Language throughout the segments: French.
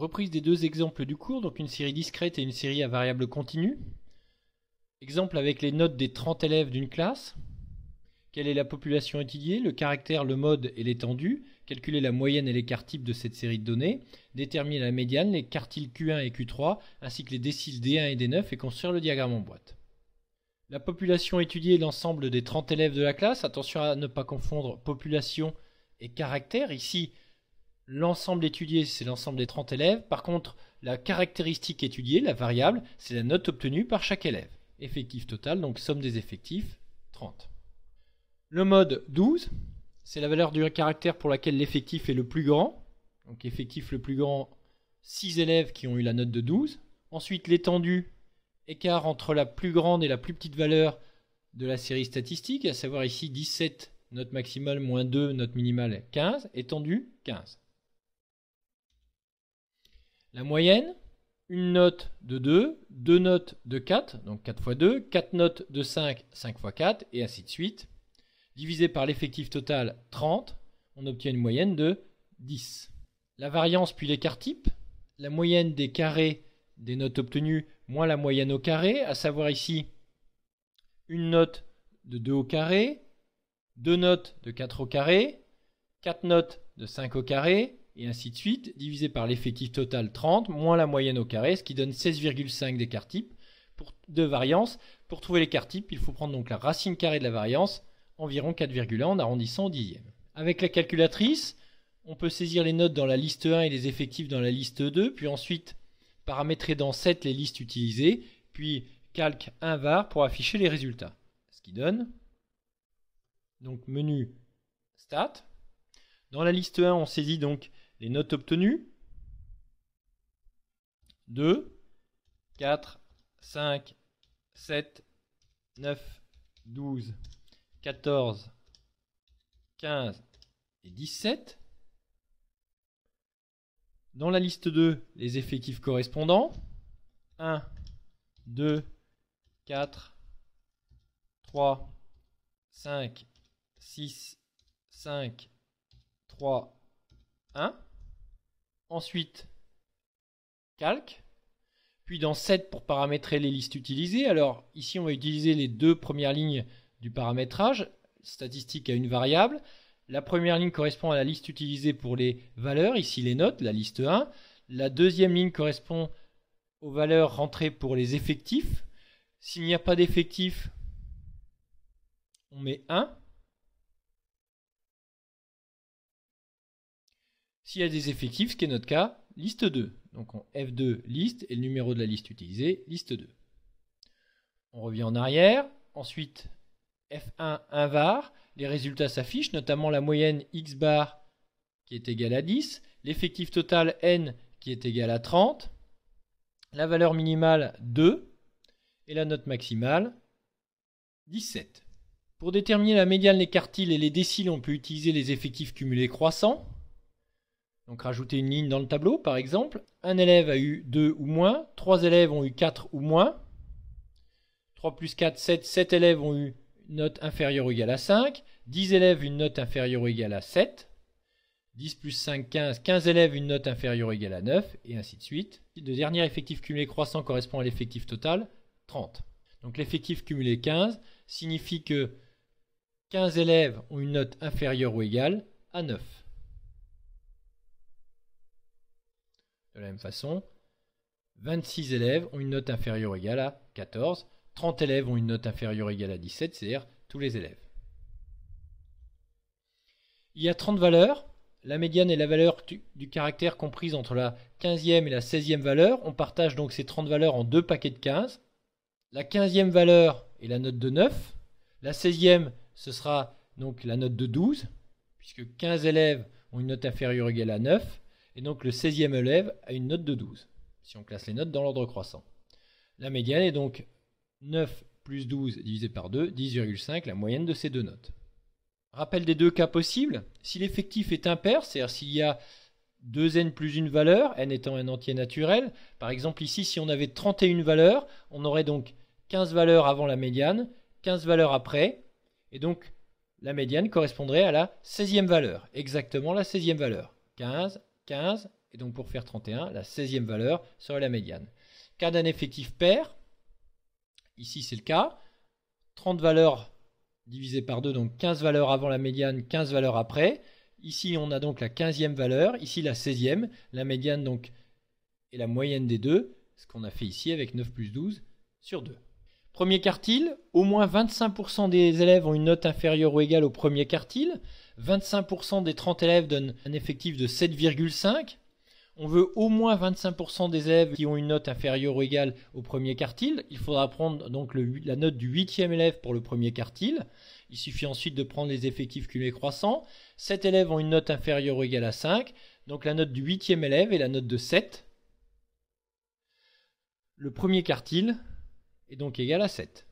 Reprise des deux exemples du cours, donc une série discrète et une série à variable continue. Exemple avec les notes des 30 élèves d'une classe. Quelle est la population étudiée, le caractère, le mode et l'étendue. Calculer la moyenne et l'écart type de cette série de données. Déterminer la médiane, les quartiles Q1 et Q3, ainsi que les déciles D1 et D9 et construire le diagramme en boîte. La population étudiée est l'ensemble des 30 élèves de la classe. Attention à ne pas confondre population et caractère. Ici, l'ensemble étudié, c'est l'ensemble des 30 élèves. Par contre, la caractéristique étudiée, la variable, c'est la note obtenue par chaque élève. Effectif total, donc somme des effectifs, 30. Le mode 12, c'est la valeur du caractère pour laquelle l'effectif est le plus grand. Donc effectif le plus grand, 6 élèves qui ont eu la note de 12. Ensuite, l'étendue, écart entre la plus grande et la plus petite valeur de la série statistique, à savoir ici 17, note maximale, moins 2, note minimale, 15. Étendue, 15. La moyenne, une note de 2, deux notes de 4, donc 4 fois 2, 4 notes de 5, 5 fois 4, et ainsi de suite. Divisé par l'effectif total 30, on obtient une moyenne de 10. La variance puis l'écart type, la moyenne des carrés des notes obtenues moins la moyenne au carré, à savoir ici une note de 2 au carré, 2 notes de 4 au carré, 4 notes de 5 au carré, et ainsi de suite, divisé par l'effectif total 30, moins la moyenne au carré, ce qui donne 16,5 d'écart type de variance. Pour trouver l'écart type, il faut prendre donc la racine carrée de la variance, environ 4,1 en arrondissant au dixième. Avec la calculatrice, on peut saisir les notes dans la liste 1 et les effectifs dans la liste 2, puis ensuite paramétrer dans set les listes utilisées, puis calque 1 var pour afficher les résultats. Ce qui donne donc menu stat. Dans la liste 1, on saisit donc les notes obtenues. 2, 4, 5, 7, 9, 12, 14, 15 et 17. Dans la liste 2, les effectifs correspondants. 1, 2, 4, 3, 5, 6, 5, 3, 1. Ensuite, calque. Puis dans 7 pour paramétrer les listes utilisées. Alors ici, on va utiliser les deux premières lignes du paramétrage, statistique à une variable. La première ligne correspond à la liste utilisée pour les valeurs, ici les notes, la liste 1. La deuxième ligne correspond aux valeurs rentrées pour les effectifs. S'il n'y a pas d'effectifs, on met 1. S'il y a des effectifs, ce qui est notre cas, liste 2. Donc on F2 liste et le numéro de la liste utilisée, liste 2. On revient en arrière. Ensuite, F1 1 var. Les résultats s'affichent, notamment la moyenne x bar qui est égale à 10, l'effectif total n qui est égal à 30, la valeur minimale 2 et la note maximale 17. Pour déterminer la médiane, les quartiles et les déciles, on peut utiliser les effectifs cumulés croissants. Donc rajouter une ligne dans le tableau par exemple. Un élève a eu 2 ou moins, 3 élèves ont eu 4 ou moins, 3 plus 4, 7, 7 élèves ont eu une note inférieure ou égale à 5, 10 élèves une note inférieure ou égale à 7, 10 plus 5, 15, 15 élèves une note inférieure ou égale à 9, et ainsi de suite. Le dernier effectif cumulé croissant correspond à l'effectif total, 30. Donc l'effectif cumulé 15 signifie que 15 élèves ont une note inférieure ou égale à 9. De la même façon, 26 élèves ont une note inférieure ou égale à 14, 30 élèves ont une note inférieure ou égale à 17, c'est-à-dire tous les élèves. Il y a 30 valeurs. La médiane est la valeur du caractère comprise entre la 15e et la 16e valeur. On partage donc ces 30 valeurs en deux paquets de 15. La 15e valeur est la note de 9. La 16e, ce sera donc la note de 12, puisque 15 élèves ont une note inférieure ou égale à 9. Et donc le 16e élève a une note de 12, si on classe les notes dans l'ordre croissant. La médiane est donc 9 plus 12 divisé par 2, 10,5, la moyenne de ces deux notes. Rappel des deux cas possibles. Si l'effectif est impair, c'est-à-dire s'il y a 2n plus une valeur, n étant un entier naturel, par exemple ici, si on avait 31 valeurs, on aurait donc 15 valeurs avant la médiane, 15 valeurs après, et donc la médiane correspondrait à la 16e valeur, exactement la 16e valeur. 15, 15, et donc pour faire 31, la 16e valeur serait la médiane. Cas d'un effectif pair, ici c'est le cas, 30 valeurs divisé par 2, donc 15 valeurs avant la médiane, 15 valeurs après. Ici on a donc la 15e valeur, ici la 16e, la médiane donc est la moyenne des deux, ce qu'on a fait ici avec 9 plus 12 sur 2. Premier quartile, au moins 25% des élèves ont une note inférieure ou égale au premier quartile. 25% des 30 élèves donnent un effectif de 7,5. On veut au moins 25% des élèves qui ont une note inférieure ou égale au premier quartile. Il faudra prendre donc la note du 8e élève pour le premier quartile. Il suffit ensuite de prendre les effectifs cumulés croissants. 7 élèves ont une note inférieure ou égale à 5. Donc la note du 8e élève est la note de 7. Le premier quartile est donc égal à 7.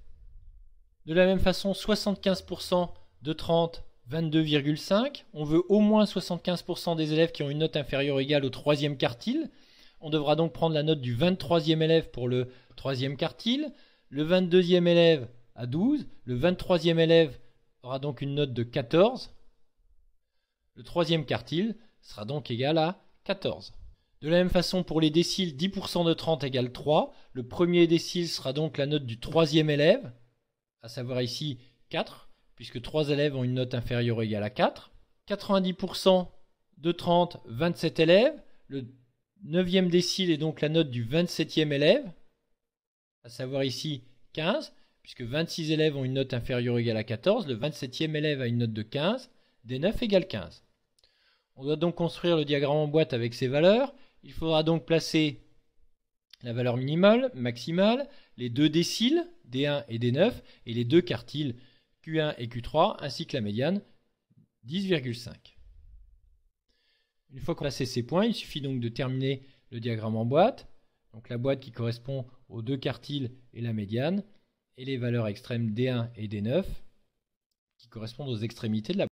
De la même façon, 75% de 30, 22,5. On veut au moins 75% des élèves qui ont une note inférieure ou égale au troisième quartile. On devra donc prendre la note du 23e élève pour le troisième quartile. Le 22e élève à 12. Le 23e élève aura donc une note de 14. Le troisième quartile sera donc égal à 14. De la même façon, pour les déciles, 10% de 30 égale 3. Le premier décile sera donc la note du troisième élève, à savoir ici 4, puisque 3 élèves ont une note inférieure ou égale à 4. 90% de 30, 27 élèves. Le 9e décile est donc la note du 27e élève, à savoir ici 15, puisque 26 élèves ont une note inférieure ou égale à 14. Le 27e élève a une note de 15. D9 égale 15. On doit donc construire le diagramme en boîte avec ces valeurs. Il faudra donc placer la valeur minimale, maximale, les deux déciles, D1 et D9, et les deux quartiles, Q1 et Q3, ainsi que la médiane, 10,5. Une fois qu'on a placé ces points, il suffit donc de terminer le diagramme en boîte. Donc la boîte qui correspond aux deux quartiles et la médiane, et les valeurs extrêmes D1 et D9, qui correspondent aux extrémités de la boîte.